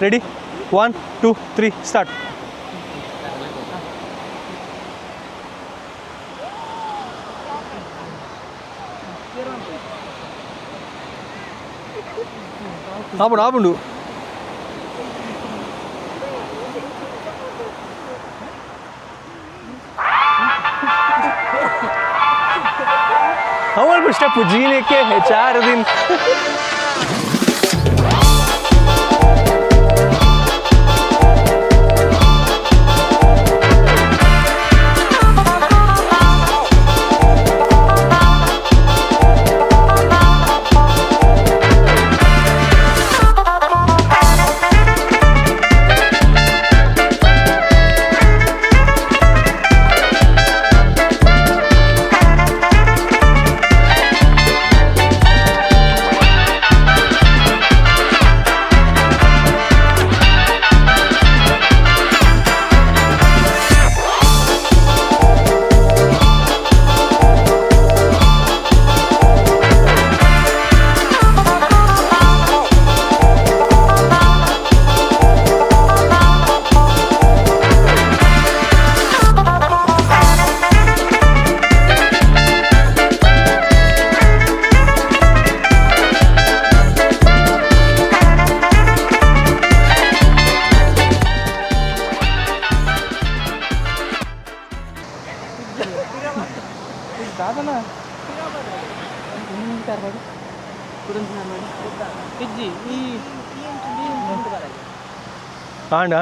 Ready 1 2 3 start. ఆపుండు अव्वल step जीने के है 4 दिन.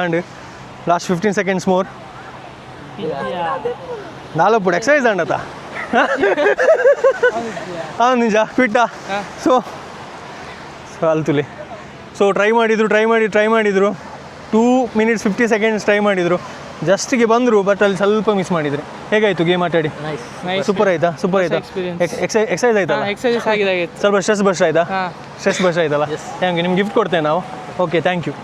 and last 15 seconds more. ನಾಳೆ ಪುಡ್ ಎಕ್ಸಸೈಸ್ ಅಂಡತ ಅವ್ನು ನಿಜ ಕ್ವಿಟ್ಟ. ಸೊ ಅಲ್ತುಲಿ ಟ್ರೈ ಮಾಡಿದರು 2 minutes 50 seconds ಟ್ರೈ ಮಾಡಿದರು, ಜಸ್ಟಿಗೆ ಬಂದರು. ಬಟ್ ಅಲ್ಲಿ ಸ್ವಲ್ಪ ಮಿಸ್ ಮಾಡಿದ್ರು. ಹೇಗಾಯಿತು ಗೇಮ್ ಆಟಾಡಿ? ಸೂಪರ್ ಆಯ್ತಾ? ಎಕ್ಸಸೈಸ್ ಆಯ್ತಾ? ಸ್ವಲ್ಪ ಸ್ಟ್ರೆಸ್ ಬಸ್ಟ್ ಆಯ್ತಾ? ಸ್ಟ್ರೆಸ್ ಬಸ್ಟ್ ಆಯ್ತಲ್ಲ? Thank you. ನಿಮ್ಗೆ ಗಿಫ್ಟ್ ಕೊಡ್ತೇವೆ ನಾವು. Okay, thank you.